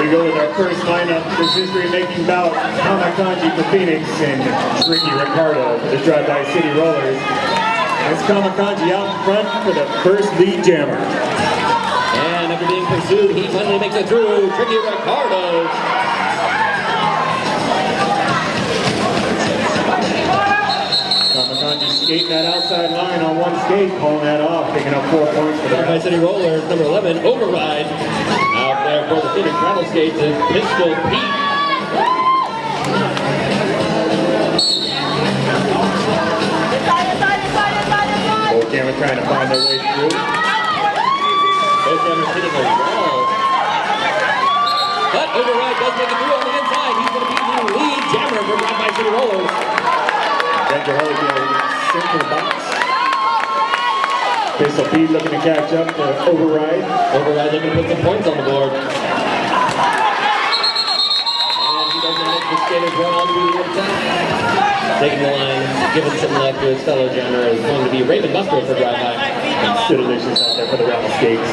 going to go with our first lineup. This history-making bout, Kamakanji for Phoenix and Ricky Ricardo for the Drive-By City Rollers. It's Kamakanji out in front for the first lead jammer. And after being pursued, he finally makes it through. Ricky Ricardo. Kamakanji skating that outside line on one skate, pulling that off, picking up 4 points for the Drive-By City Rollers, number 11, Override. Out there for the Phoenix Rattleskates is Pistol Pete. Both cameras trying to find their way through. Both cameras hitting a wall. But Override does make it through on the inside. He's going to be the lead jammer for Drive-By City Rollers. Denver Holyfield, simple box. Pistol Pete looking to catch up to Override. Override looking to put some points on the board. And he doesn't let the skaters run all through the inside. Taking the line, giving some love to his fellow jammer is going to be Raven Buster for Drive-By. Still delicious out there for the Rattleskates.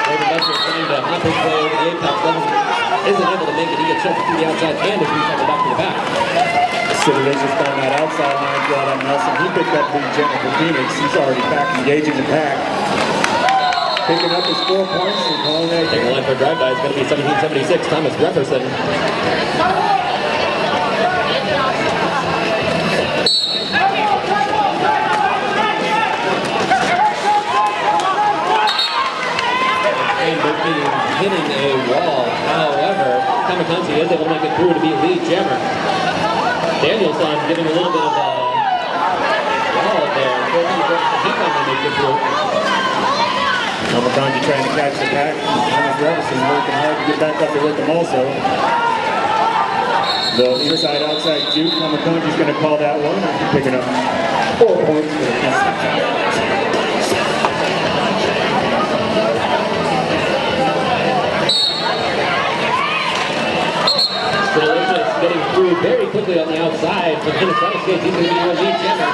Raven Buster trying to hop his way over the apex level. Isn't able to make it. He gets shoved through the outside and is reaching back to the back. Delicious on that outside line draw that Nelson. He picked up the jammer for Phoenix. He's already back engaging the pack. Picking up his 4 points and calling that. Taking the line for Drive-By is going to be 1776, Thomas Jefferson. Hitting a wall. However, Kamakanji is able to make it through to be lead jammer. Danielson giving a little bit of a wall there. He finally makes it through. Kamakanji trying to catch the pack. Thomas Jefferson working hard to get back up there with him also. The inside-outside juke. Kamakanji's going to call that one. Picking up 4 points for the Delicious getting through very quickly on the outside for Phoenix Rattleskates. He's going to be your lead jammer.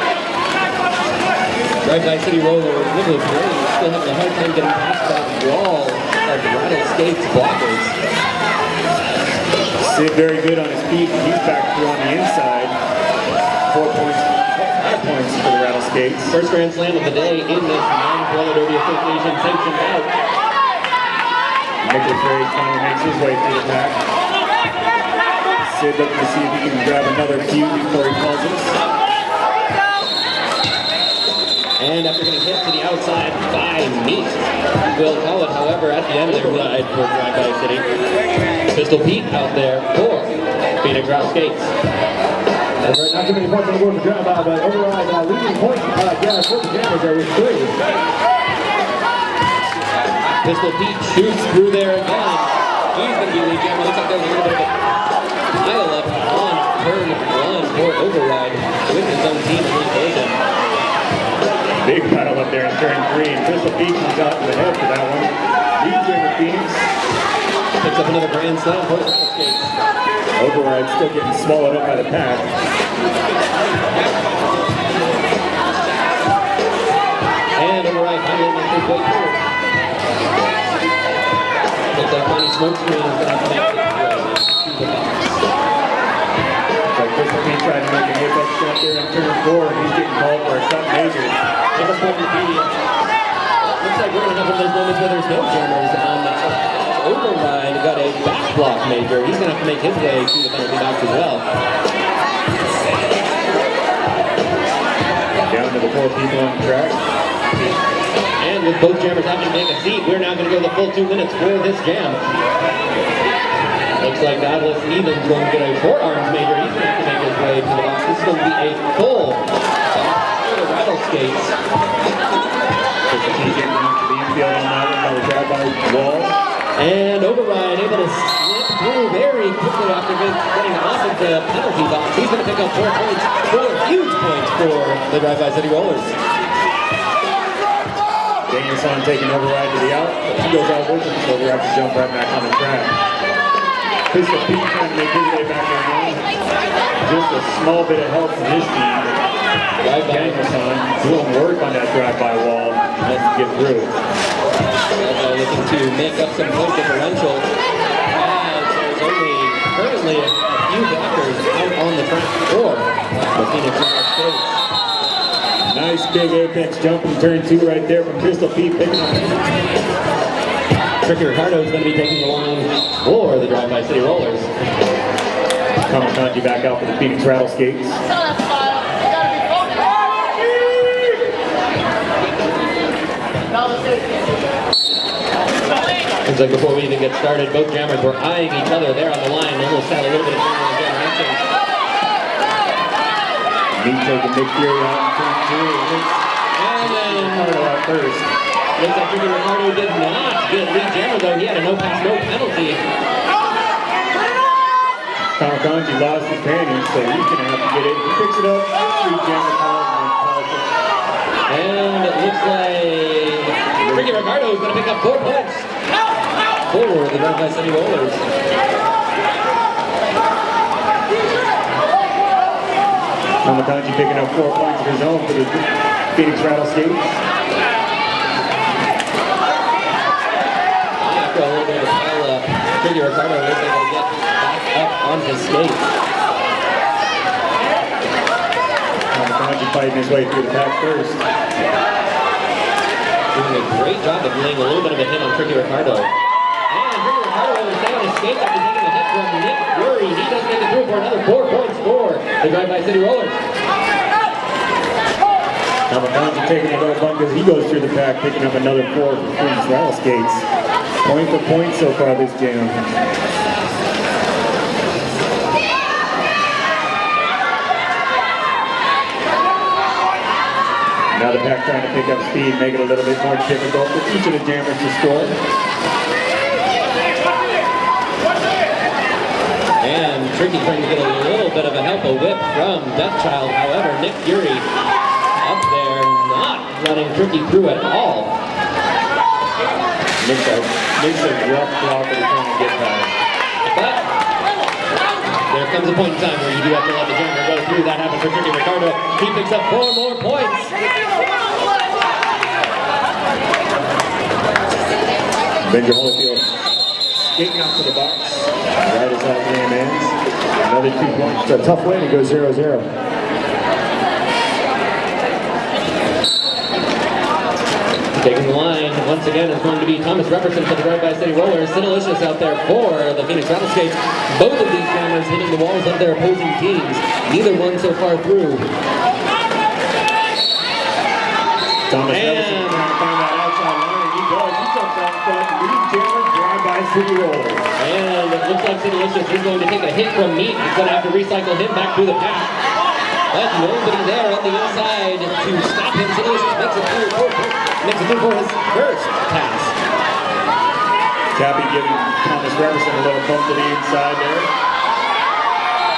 Drive-By City Rollers, Nicholas Gray still having a hard time getting past that wall of Rattleskates blockers. Sid very good on his feet. He's back through on the inside. 4 points, 5 points for the Rattleskates. First Grand Slam of the day in this non-Roller Derby Association sanctioned bout. Nicholas Gray finally makes his way through the pack. Sid looking to see if he can grab another cue before he calls it. And after getting hit to the outside by Meat, he will call it, however, at the end of the ride for Drive-By City. Pistol Pete out there for Phoenix Rattleskates. That's right, not too many points on the board for Drive-By, but Override leading point yeah, for the jammers there with 3. Pistol Pete shoots through there again. He's going to be lead jammer. Looks like there's a little bit of a pile up on turn 1 for Override with his own team in the collision. Big pile up there in turn 3, and Pistol Pete comes out to the head for that one. Lead jammer Phoenix. Picks up another Grand Slam for the Rattleskates. Override still getting swallowed up by the pack. And Override finally makes his way through. Looks like Money Smokescreen is going to make it to the box. So Pistol Pete trying to make an apex shot there in turn 4, and he's getting called for a shot major. Looks like we're going to have one of those moments where there's no jammers on the Override got a back block major. He's going to have to make his way to the penalty box as well. Down to the 4 people on the track. And with both jammers having to make a seat, we're now going to go the full 2 minutes for this jam. Looks like Godless Even's going to get a forearms major. He's going to have to make his way to the box. This is going to be a full for the Rattleskates. Pistol Pete getting into the infield on that one by the Drive-By wall. And Override able to slip through very quickly after getting off of the penalty box. He's going to pick up 4 points, 4 huge points for the Drive-By City Rollers. Danielson taking Override to the out. He goes out with him, so we're have to jump right back on the track. Pistol Pete trying to make his way back around. just a small bit of help from his team. Danielson doing work on that drive-by wall. Has to get through. Looking to make up some point differential. As there's only currently a few blockers out on the front four. The Phoenix Rattleskates. Nice big apex jump in turn 2 right there from Pistol Pete. Tricky Ricardo is going to be taking the line for the Drive-By City Rollers. Kamakanji back out for the Phoenix Rattleskates. Seems like before we even get started, both jammers were eyeing each other there on the line. Almost had a little bit of generation. Meat taking Nick Fury out in turn 2. And then Ricardo out first. Looks like Tricky Ricardo did not get lead jammer though. He had a no pass, no penalty. Kamakanji lost his panties, so he's going to have to get it. He picks it up. Lead jammer calls. And it looks like Tricky Ricardo is going to pick up 4 points for the Drive-By City Rollers. Kamakanji picking up 4 points of his own for the Phoenix Rattleskates. After a little bit of a pile up, Tricky Ricardo was able to get back up on his skates. Kamakanji fighting his way through the pack first. Doing a great job of laying a little bit of a hit on Tricky Ricardo. And Tricky Ricardo will stay on his skates after taking a hit from Nick Fury. He does make it through for another 4 points for the Drive-By City Rollers. Kamakanji taking a little bump as he goes through the pack, picking up another 4 for Phoenix Rattleskates. Point for point so far this jam. Now the pack trying to pick up speed, make it a little bit more difficult for each of the jammers to score. And Tricky trying to get a little bit of a help, a whip from Deathchild. However, Nick Fury up there not running Tricky through at all. Makes a rough block that he's trying to get past. But there comes a point in time where you do have to let the jammer go through. That happened for Tricky Ricardo. He picks up 4 more points. Benja Holyfield skating out to the box. Right as that game ends. Another 2 points. It's a tough win. He goes 0-0. Taking the line once again is going to be Thomas Repperson for the Drive-By City Rollers. Sinalicious out there for the Phoenix Rattleskates. Both of these jammers hitting the walls of their opposing teams. Neither one so far through. Thomas Ellison trying to find that outside line. He does. He jumps out front. Lead jammer, Drive-By City Rollers. And it looks like Sinalicious is going to take a hit from Meat. He's going to have to recycle him back through the pack. But nobody there on the inside to stop him. Sinalicious makes it through for his first pass. Cappy giving Thomas Repperson a little bump to the inside there.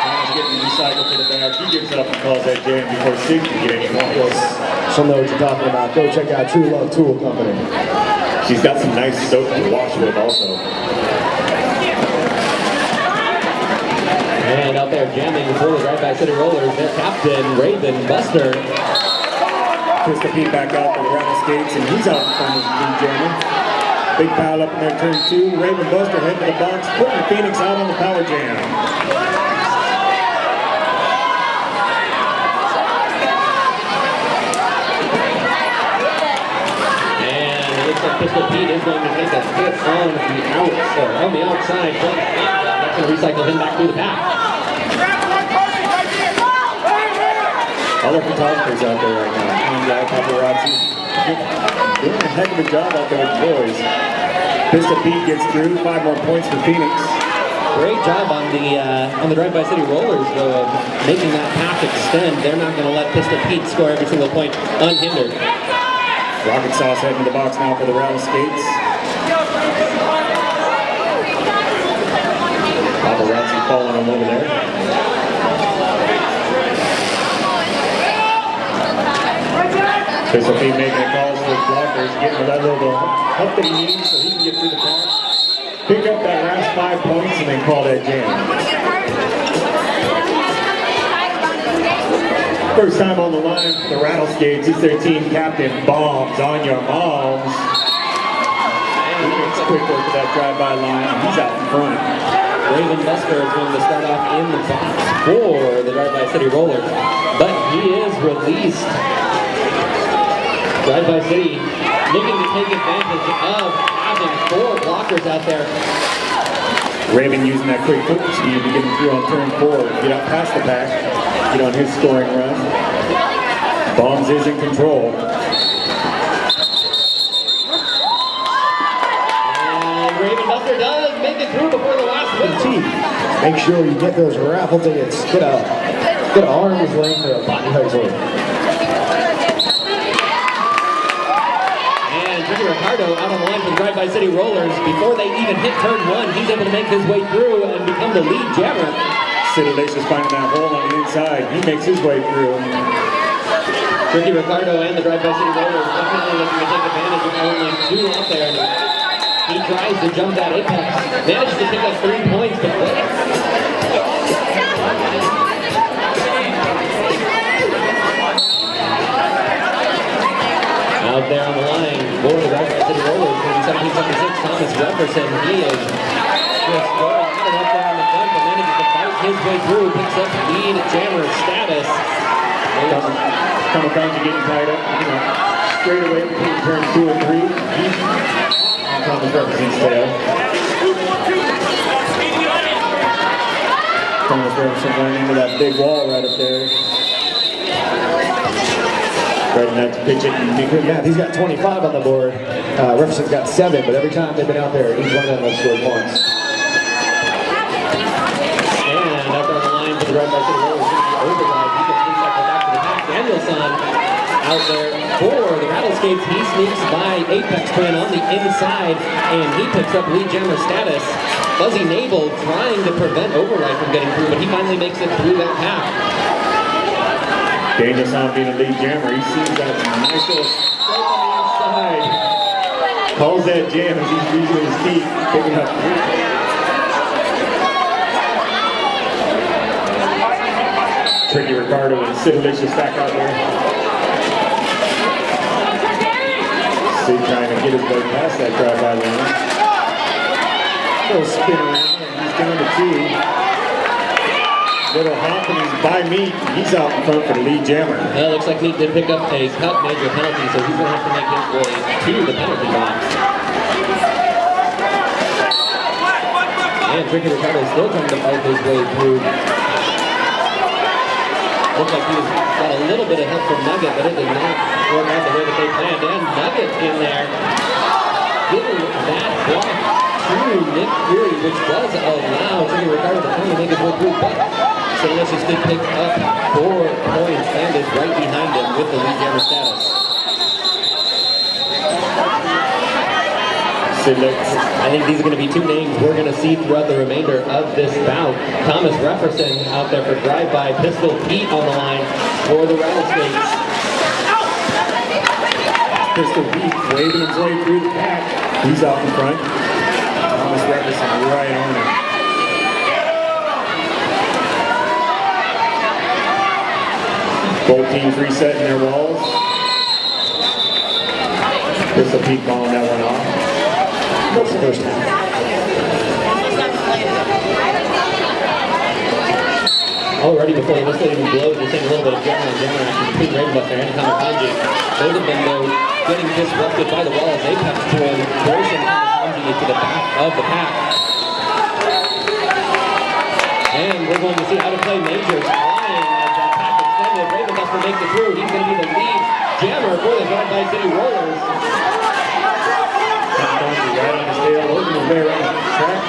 Thomas getting recycled to the back. He gives it up and calls that jam before Sig can get any points. Some know what you're talking about. Go check out True Love Tool Company. She's got some nice soap to wash with also. And out there jamming for the Drive-By City Rollers, their captain, Raven Buster. Pistol Pete back out for the Rattleskates, and he's out in front of the lead jammer. Big pile up in their turn 2. Raven Buster heading to the box, putting the Phoenix out on the power jam. And it looks like Pistol Pete is going to take a hit on the outside. That's going to recycle him back through the pack. All the photographers out there right now. Paparazzi. Doing a heck of a job out there with the boys. Pistol Pete gets through. 5 more points for Phoenix. Great job on the Drive-By City Rollers, though, of making that pack extend. They're not going to let Pistol Pete score every single point unhindered. Rocket Sauce heading to the box now for the Rattleskates. Paparazzi following him over there. Pistol Pete making the calls for his blockers, getting that little help that he needs so he can get through the pack. Pick up that last 5 points and then call that jam. First time on the line for the Rattleskates. He's their team captain. Bombs on your moms. And it's quick work of that drive-by line. He's out in front. Raven Buster is going to start off in the box for the Drive-By City Rollers, but he is released. Drive-By City looking to take advantage of having 4 blockers out there. Raven using that quick foot speed to get him through on turn 4. Get up past the pack. Get on his scoring run. Bombs is in control. And Raven Buster does make it through before the last whistle. Make sure you get those raffle tickets. Get a arm's length or a body height away. And Ricky Ricardo out on the line for the Drive-By City Rollers. Before they even hit turn 1, he's able to make his way through and become the lead jammer. City Lace is finding that hole on the inside. He makes his way through. Ricky Ricardo and the Drive-By City Rollers definitely looking to take advantage of only 2 out there. He tries to jump that apex. Manages to pick up 3 points, but out there on the line for the Drive-By City Rollers, 1776, Thomas Jefferson. He is just going at it up there on the front, but manages to fight his way through, picks up lead jammer status. Kamikaze getting tied up, straight away between turn 2 and 3. Thomas Jefferson's tail. Thomas Jefferson running into that big wall right up there. Right enough to pitch it. Yeah, he's got 25 on the board. Jefferson's got 7, but every time they've been out there, each one of them has scored points. And up on the line for the Drive-By City Rollers, override. He gets 3 cycles back to the pack. Danielson out there for the Rattleskates. He sneaks by Apex Twin on the inside, and he picks up lead jammer status. Fuzzy Nabel trying to prevent override from getting through, but he finally makes it through that pack. Danielson being a lead jammer. He sees that nice little stripe on the inside. Calls that jam as he's using his feet, picking up. Tricky Ricardo and Sid Licious back out there. Sid trying to get his way past that drive-by line. Little spin around and he's down to 2. Little hop and he's by Meat. He's out in front for the lead jammer. Well, looks like Meat did pick up a cup major penalty, so he's going to have to make his way to the penalty box. And Tricky Ricardo still trying to fight his way through. Looks like he's got a little bit of help from Nugget, but it did not work out the way that they planned. And Nugget in there, giving that block to Nick Fury, which does allow Tricky Ricardo to finally make his way through. But Delicious did pick up 4 points and is right behind him with the lead jammer status. I think these are going to be 2 names we're going to see throughout the remainder of this bout. Thomas Jefferson out there for drive-by. Pistol Pete on the line for the Rattleskates. Pistol Pete waving his way through the pack. He's out in front. Thomas Jefferson right on him. Both teams resetting their walls. Pistol Pete balling that one off. That's the first half. Already before the whistle even blows, we're seeing a little bit of jammer action between Ravenbuster and Kamikaze. Both of them, though, getting disrupted by the walls. Apex Twin forcing Kamikaze into the back of the pack. And we're going to see how to play majors flying as that pack extended. Ravenbuster makes it through. He's going to be the lead jammer for the Drive-By City Rollers. Right on his tail, working his way around the track.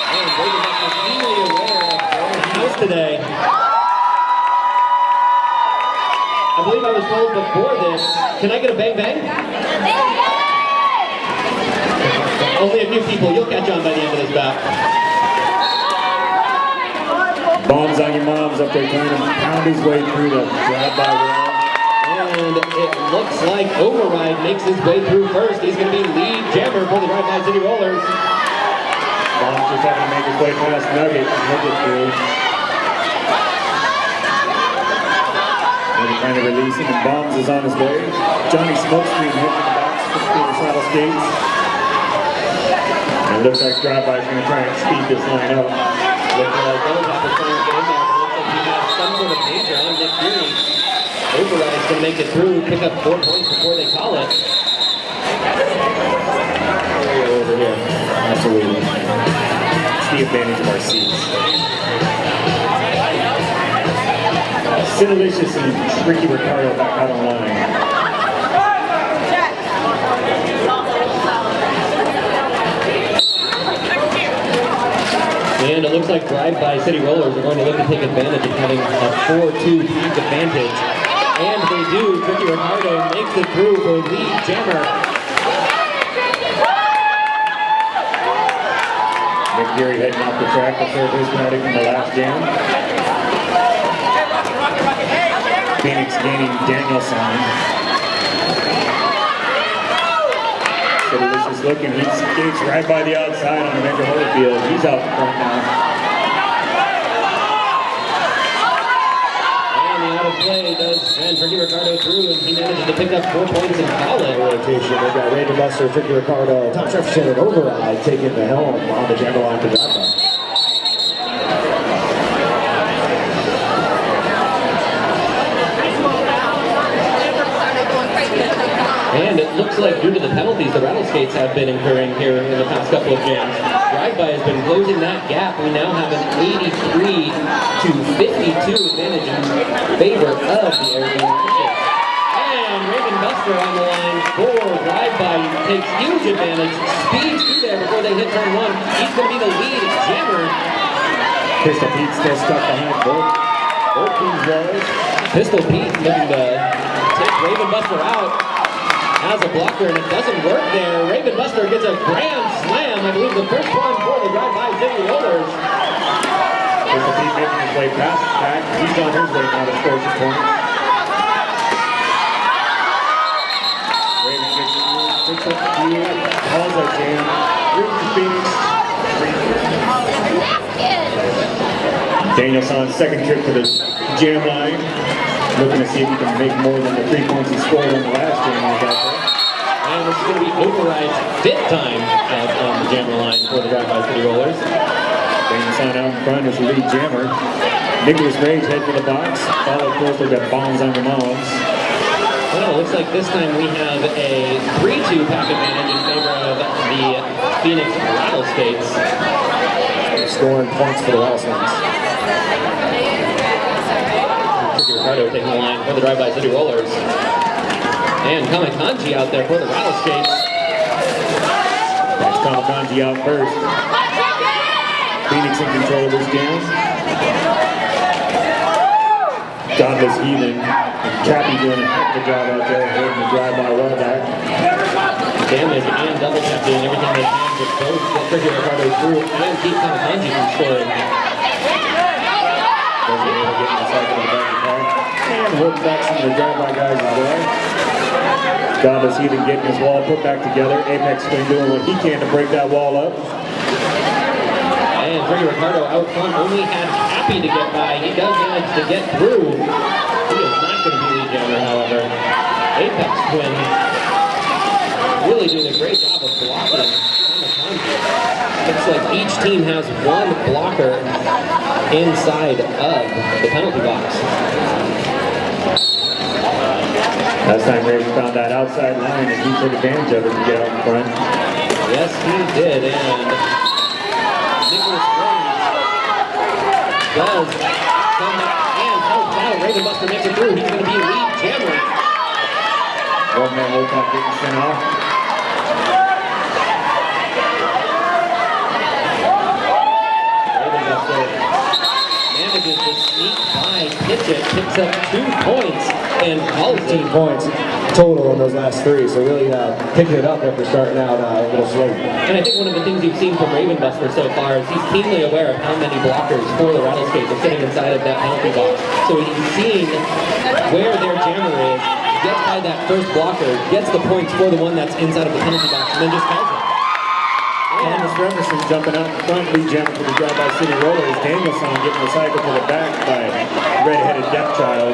And Ravenbuster keenly aware of where he is today. I believe I was told before this, can I get a bang bang? Only a few people, you'll catch on by the end of this bout. Bombs on your moms up there trying to pound his way through the drive-by wall. And it looks like Override makes his way through first. He's going to be lead jammer for the Drive-By City Rollers. Bombs just having to make his way past Nugget and he'll get through. Finally releasing, and Bombs is on his way. Johnny Smokescreen hitting the box for the Rattleskates. And it looks like Drive-By is going to try and speed this line up. Looking like those apples trying to get in there, but looks like he has some sort of danger on Nick Fury. Override's going to make it through, pick up 4 points before they call it. Over here. Absolutely. It's the advantage of our seats. Sidalicious and Ricky Ricardo back out on line. And it looks like Drive-By City Rollers are going to look to take advantage of having a 4-2 peak advantage. And they do. Ricky Ricardo makes it through for lead jammer. Nick Geary heading off the track, the third base penalty from the last jam. Phoenix gaining Danielson. Sidalicious looking, he skates right by the outside on Evander Holyfield. He's out front now. Out of play does send Ricky Ricardo through, and he manages to pick up 4 points and call it. Rotation. They've got Raven Buster, Ricky Ricardo, Tom Jefferson, and Override taking the helm on the jammer line for Drive-By. And it looks like due to the penalties the Rattleskates have been incurring here in the past couple of jams, Drive-By has been closing that gap. We now have an 83 to 52 advantage in favor of the Arizona Crickets. And Raven Buster on the line for Drive-By takes huge advantage, speeds through there before they hit turn 1. He's going to be the lead jammer. Pistol Pete still stuck behind both teams' walls. Pistol Pete looking to take Raven Buster out. Has a blocker and it doesn't work there. Raven Buster gets a grand slam. I believe the first one for the Drive-By City Rollers. Pistol Pete making his way past the back. He's on his way now to score some points. Raven gets it through, picks up the field, calls that jam. Through to Phoenix. Danielson's second trip to the jam line. Looking to see if he can make more than the 3 points he scored on the last jam he got there. And this is going to be Override's 5th time out on the jammer line for the Drive-By City Rollers. Danielson out in front is the lead jammer. Nicholas Rage head for the box. Followed closely by Bombs on the mounds. Well, it looks like this time we have a 3-2 pack advantage in favor of the Phoenix Rattleskates. Scoring points for the Rattlesnakes. Ricardo taking the line for the Drive-By City Rollers. And Kamakanji out there for the Rattleskates. That's Kamakanji out first. Phoenix in control of this jam. Godless Heathen and Cappy doing a heck of a job out there holding the Drive-By well back. Damage and double tap doing everything they can to both get Ricky Ricardo through and keep Kamakanji from scoring. Doesn't really get inside to the back of the car. And holding back some of the Drive-By guys as well. Godless Heathen getting his wall put back together. Apex been doing what he can to break that wall up. And Ricky Ricardo out front only had Happy to get by. He does manage to get through. He is not going to be lead jammer, however. Apex Twin really doing a great job of blocking Kamakanji. Looks like each team has one blocker inside of the penalty box. Last time Raven found that outside line and he took advantage of it to get out in front. Yes, he did, and Nicholas Rose does come and help out. Raven Buster makes it through. He's going to be lead jammer. One man Wolfpack getting sent off. Raven Buster manages to sneak by, pitch it, picks up 2 points, and calls 15 it. points total in those last 3, so really picking it up after starting out a little slow. And I think one of the things you've seen from Raven Buster so far is he's keenly aware of how many blockers for the Rattleskates are sitting inside of that penalty box. So he's seeing where their jammer is, gets by that first blocker, gets the points for the one that's inside of the penalty box, and then just calls it. Thomas Reverson jumping out in front, lead jammer for the Drive-By City Rollers. Danielson getting the cycle to the back by red-headed Death Child.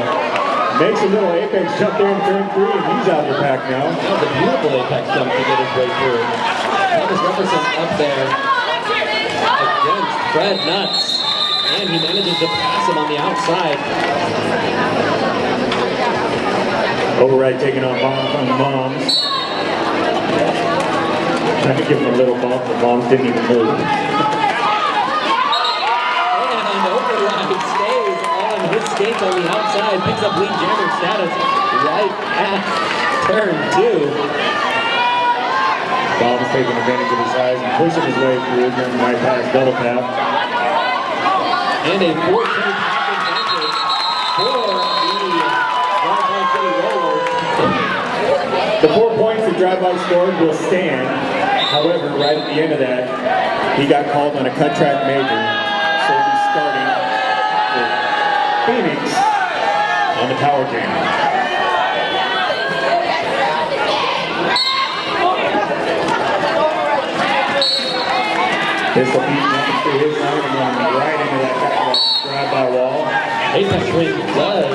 Makes a little apex jump there in turn 3, and he's out of the pack now. That was a beautiful apex jump to get his way through. Thomas Jefferson up there against Fred Nuts. And he manages to pass him on the outside. Override taking on Moms. Trying to give him a little bump, but Moms didn't even move. And Override stays on his skates on the outside, picks up lead jammer status right at turn 2. Moms taking advantage of his size and pushing his way through, then right past double tap. And a 4-2 advantage for the Drive-By City Rollers. The 4 points that Drive-By scored will stand. However, right at the end of that, he got called on a cut track major. So he's starting with Phoenix on the power jam. Pistol Pete jumping through his line and going right into that drive-by wall. Apex Swing does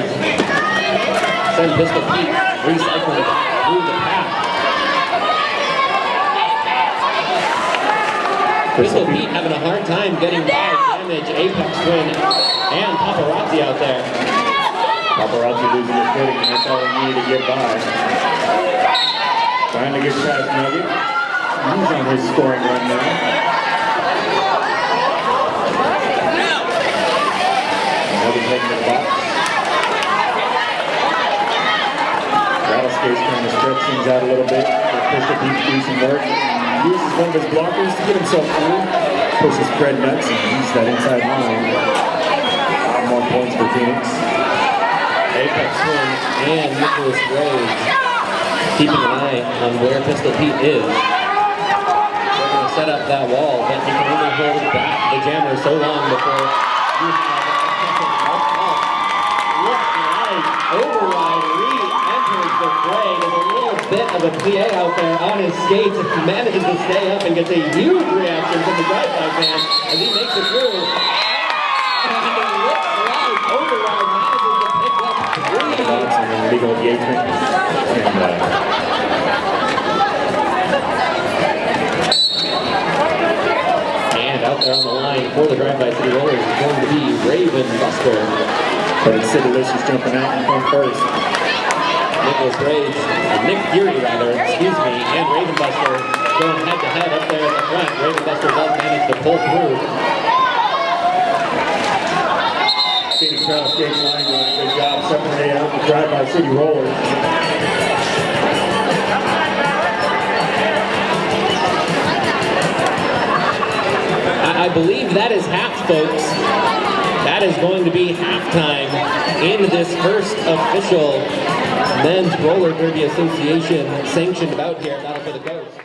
send Pistol Pete recycling through the path. Pistol Pete having a hard time getting by damage Apex Twin and Paparazzi out there. Paparazzi losing his footing, and that's all he needed to get by. Finally gets past Nugget. He's on his scoring run now. Nugget taking to the box. Rattleskates trying to stretch things out a little bit. Pistol Pete to do some work. Uses one of his blockers to get himself through. Pushes Fred Nuts and uses that inside line. 5 more points for Phoenix. Apex Twin and Nicholas Graves keeping an eye on where Pistol Pete is. They're going to set up that wall, but he can only hold back the jammer so long before you have a second mark off. Looks like Override re-enters the fray. There's a little bit of a plie out there on his skates. He manages to stay up and gets a huge reaction from the Drive-By fans as he makes it through. And it looks like Override manages to pick up 3. And legal engagement. And out there on the line for the Drive-By City Rollers is going to be Raven Buster. But it's Sidalicious jumping out and going first. Nicholas Graves, Nick Fury rather, excuse me, and Raven Buster going head to head up there at the front. Raven Buster does manage to pull through. Phoenix Rattleskates line doing a good job separating out the Drive-By City Rollers. I believe that is half, folks. That is going to be halftime in this first official Men's Roller Derby Association sanctioned bout here at Battle for the Coast.